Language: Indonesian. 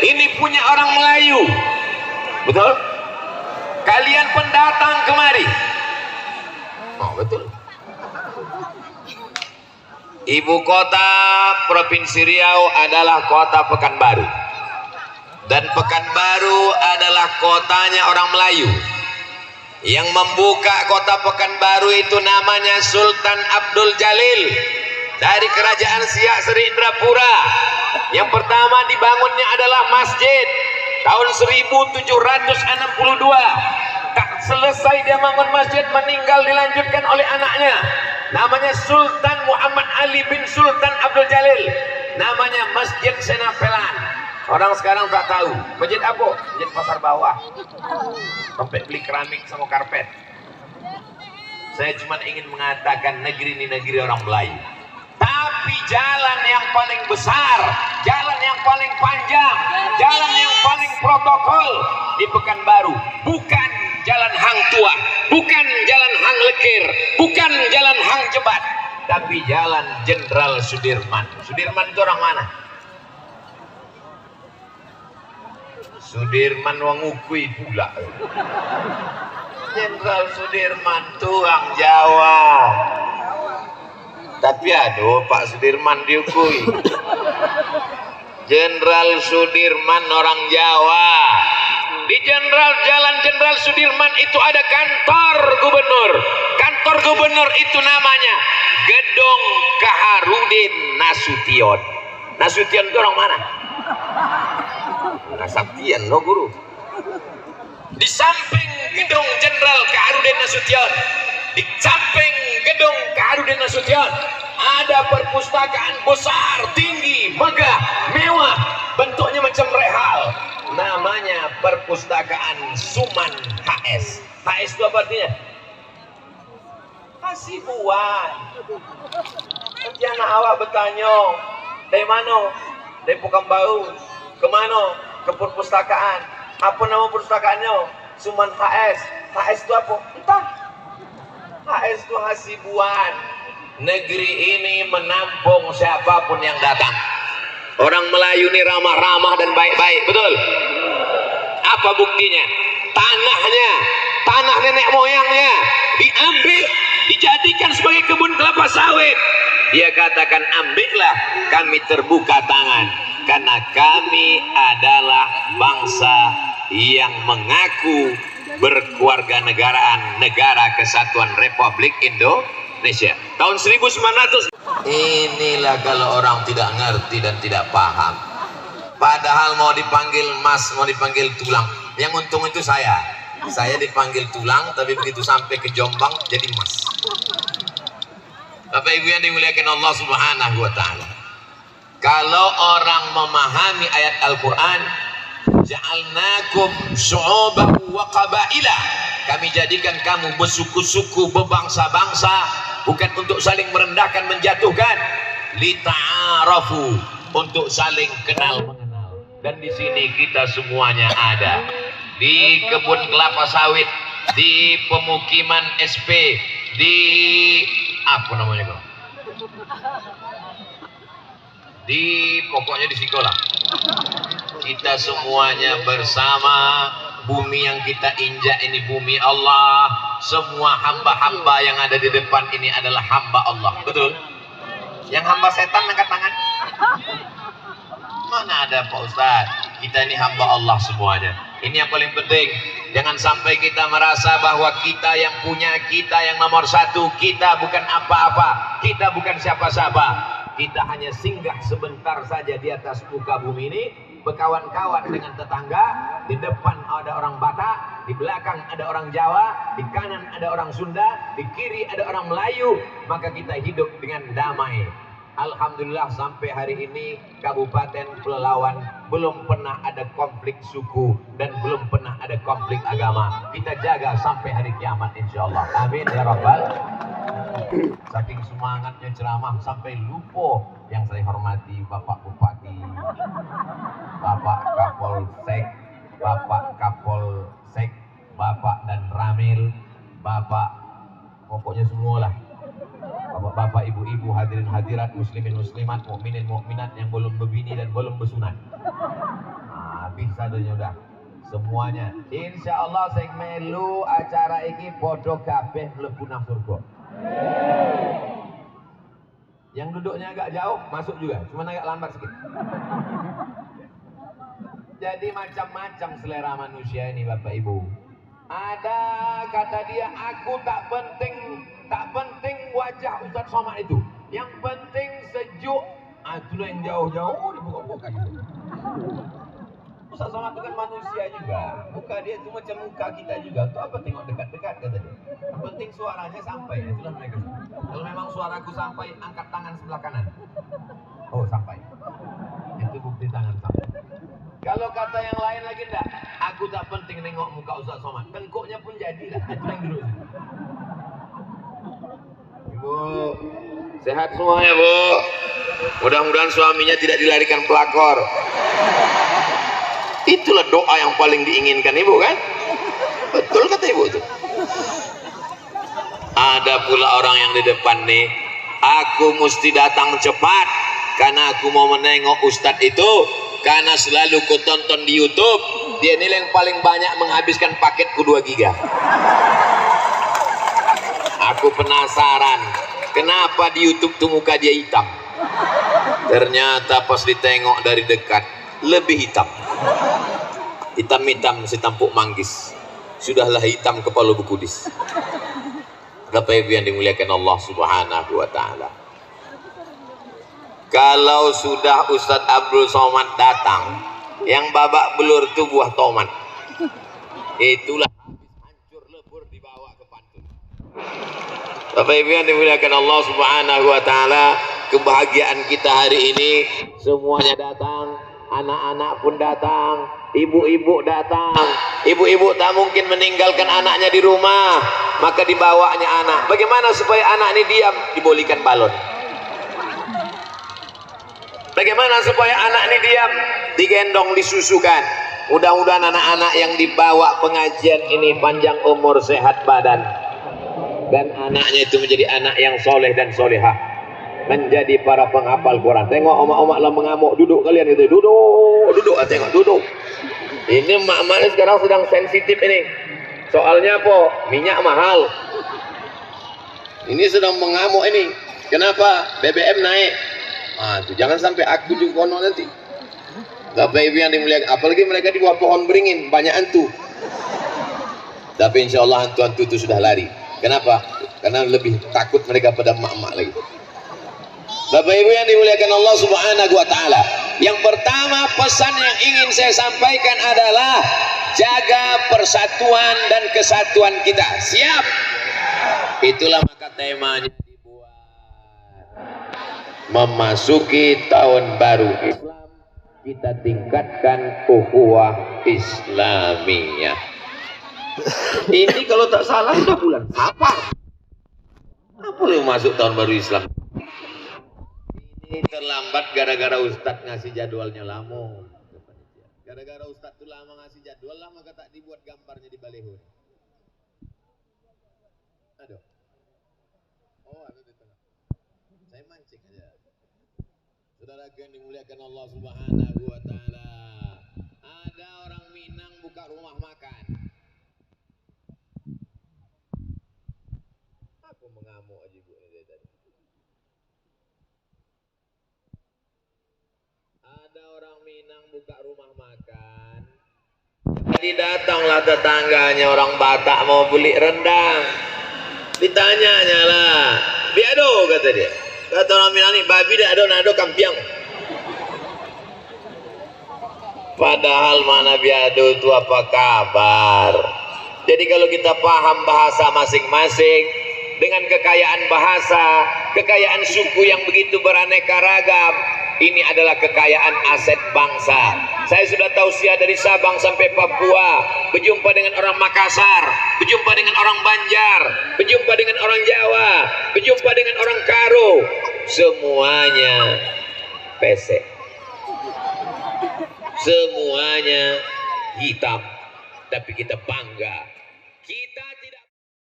Ini punya orang Melayu. Betul? Kalian pendatang kemari. Oh, betul. Ibu kota Provinsi Riau adalah kota Pekanbaru. Dan Pekanbaru adalah kotanya orang Melayu. Yang membuka kota Pekanbaru itu namanya Sultan Abdul Jalil dari kerajaan Siak Seri Indrapura. Yang pertama dibangunnya adalah masjid tahun 1762. Tak selesai dia bangun masjid, meninggal, dilanjutkan oleh anaknya, namanya Sultan Muhammad Ali bin Sultan Abdul Jalil, namanya Masjid Senapelan. Orang sekarang tak tahu masjid apa? Masjid Pasar Bawah. Sampai beli keramik sama karpet. Saya cuma ingin mengatakan negeri ini negeri orang Melayu. Tapi jalan yang paling besar, jalan yang paling panjang, jalan yang paling protokol di Pekanbaru bukan jalan Hang Tua, bukan jalan Hang Lekir, bukan jalan Hang Jebat, tapi jalan Jenderal Sudirman. Sudirman itu orang mana? Sudirman wong ukui pula. Jenderal Sudirman tuang Jawa. Tapi aduh, Pak Sudirman diukui. Jenderal Sudirman orang Jawa. Di Jalan Jenderal Sudirman itu ada kantor gubernur. Kantor gubernur itu namanya Gedung Kaharudin Nasution. Nasution itu orang mana? Nasabtian lo guru. Di samping Gedung Jenderal Kaharudin Nasution, di samping Gedung Kaharudin Nasution ada perpustakaan besar, tinggi, megah, mewah, bentuknya macam rehal. Namanya Perpustakaan Suman HS. HS itu apa artinya? Hasibuan. Nanti anak awak bertanya, dari mana? Dari Pekanbaru. Kemana? Ke perpustakaan. Apa nama perpustakaannya? Suman HS. HS itu apa? Entah. HS itu Hasibuan. Negeri ini menampung siapapun yang datang. Orang Melayu ini ramah-ramah dan baik-baik, betul? Apa buktinya? Tanah nenek moyangnya diambil, dijadikan sebagai kebun kelapa sawit. Dia katakan, ambillah, kami terbuka tangan, karena kami adalah bangsa yang mengaku berkeluarga negaraan Negara Kesatuan Republik Indonesia. Tahun 1900. Inilah kalau orang tidak ngerti dan tidak paham. Padahal mau dipanggil mas, mau dipanggil tulang. Yang untung itu saya dipanggil tulang, tapi begitu sampai ke Jombang jadi mas. Bapak Ibu yang dimuliakan Allah Subhanahu wa Ta'ala, kalau orang memahami ayat Al-Quran, ja'alnakum syu'uban wa qabaila, kami jadikan kamu bersuku-suku, berbangsa-bangsa, bukan untuk saling merendahkan, menjatuhkan, lita'arafu, untuk saling kenal mengenal. Dan di sini kita semuanya ada, di kebun kelapa sawit, di pemukiman SP, di apa namanya kok? Pokoknya di sekolah. Kita semuanya bersama. Bumi yang kita injak ini bumi Allah. Semua hamba-hamba yang ada di depan ini adalah hamba Allah. Betul? Yang hamba setan angkat tangan. Mana ada Pak Ustadz? Kita ini hamba Allah semuanya. Ini yang paling penting. Jangan sampai kita merasa bahwa kita yang punya, kita yang nomor satu. Kita bukan apa-apa. Kita bukan siapa-siapa. Kita hanya singgah sebentar saja di atas muka bumi ini, berkawan-kawan dengan tetangga. Di depan ada orang Batak, di belakang ada orang Jawa, di kanan ada orang Sunda, di kiri ada orang Melayu. Maka kita hidup dengan damai. Alhamdulillah sampai hari ini Kabupaten Pelalawan belum pernah ada konflik suku dan belum pernah ada konflik agama. Kita jaga sampai hari kiamat insyaallah. Amin ya rabbal. Saking semangatnya ceramah sampai lupa yang saya hormati Bapak Bupati, Bapak Kapolsek, Bapak Kapolsek, Bapak dan Ramil, Bapak, pokoknya semualah. Bapak-bapak, ibu-ibu, hadirin hadirat, muslimin muslimat, mukminin mukminat yang belum berbini dan belum bersunat. Nah, habis sadonya udah semuanya. Insya Allah sing melu acara ini podo kabeh mlebu nang surga. Yang duduknya agak jauh masuk juga, cuma agak lambat sedikit. Jadi macam-macam selera manusia ini Bapak Ibu. Ada kata dia, aku tak penting wajah Ustaz Somad itu. Yang penting sejuk. Itulah yang jauh-jauh dibuka-buka gitu. Ustaz Somad itu kan manusia juga. Muka dia itu macam muka kita juga. Untuk apa tengok dekat-dekat kata dia. Yang penting suaranya sampai. Itulah mereka. Kalau memang suaraku sampai, angkat tangan sebelah kanan. Oh sampai. Itu bukti tangan sampai. Kalau kata yang lain lagi enggak, aku tak penting nengok muka Ustaz Somad. Tengkuknya pun jadilah. Itu yang duduk. Ibu, sehat semuanya Bu. Mudah-mudahan suaminya tidak dilarikan pelakor. Itulah doa yang paling diinginkan Ibu kan? Betul kata Ibu itu. Ada pula orang yang di depan nih, aku mesti datang cepat karena aku mau menengok Ustadz itu. Karena selalu ku tonton di YouTube, dia nilai yang paling banyak menghabiskan paketku 2 giga. Aku penasaran, kenapa di YouTube tuh muka dia hitam? Ternyata pas ditengok dari dekat, lebih hitam. Hitam-hitam setampuk manggis. Sudahlah hitam kepala bekudis. Bapak Ibu yang dimuliakan Allah Subhanahu wa Ta'ala. Kalau sudah Ustadz Abdul Somad datang, yang babak belur itu buah tomat. Itulah habis hancur lebur dibawa ke pantun. Bapak Ibu yang dimuliakan Allah Subhanahu wa Ta'ala, kebahagiaan kita hari ini semuanya datang, anak-anak pun datang, ibu-ibu datang. Ibu-ibu tak mungkin meninggalkan anaknya di rumah, maka dibawanya anak. Bagaimana supaya anak ini diam? Dibolikan balon. Bagaimana supaya anak ini diam? Digendong, disusukan. Mudah-mudahan anak-anak yang dibawa pengajian ini panjang umur, sehat badan. Dan anaknya itu menjadi anak yang soleh dan solehah. Menjadi para penghafal Quran. Tengok omak-omak lah mengamuk. Duduk kalian itu. Duduk. Tengok, duduk. Ini mak-mak sekarang sedang sensitif ini. Soalnya apa? Minyak mahal. Ini sedang mengamuk ini. Kenapa? BBM naik. Tuh, jangan sampai aku juga kono nanti. Bapak Ibu yang dimuliakan, apalagi mereka di bawah pohon beringin, banyak hantu. Tapi insya Allah hantu-hantu itu sudah lari. Kenapa? Karena lebih takut mereka pada emak-emak lagi. Bapak Ibu yang dimuliakan Allah Subhanahu wa Ta'ala, yang pertama pesan yang ingin saya sampaikan adalah jaga persatuan dan kesatuan kita. Siap? Itulah maka temanya. Memasuki tahun baru Islam, kita tingkatkan ukhuwah Islamiyah. Ini kalau tak salah sudah bulan apa? Apa yang masuk tahun baru Islam? Ini terlambat gara-gara Ustadz ngasih jadwalnya lama. Gara-gara Ustadz tuh lama ngasih jadwal lah, maka tak dibuat gambarnya di baleho. Aduh. Oh, ada di tengah. Saya mancing aja. Saudara yang dimuliakan Allah Subhanahu wa Ta'ala, ada orang Minang buka rumah makan. Aku mengamuk aja Bu ini tadi. Ada orang Minang buka rumah makan. Jadi datanglah tetangganya orang Batak mau beli rendang. Ditanyanya lah, biado kata dia. Kata orang Minang ini, babi dah nado kampiang. Padahal mana biado itu apa kabar? Jadi kalau kita paham bahasa masing-masing, dengan kekayaan bahasa, kekayaan suku yang begitu beraneka ragam, ini adalah kekayaan aset bangsa. Saya sudah tausiah dari Sabang sampai Papua, berjumpa dengan orang Makassar, berjumpa dengan orang Banjar, berjumpa dengan orang Jawa, berjumpa dengan orang Karo, semuanya pesek, semuanya hitam, tapi kita bangga. Kita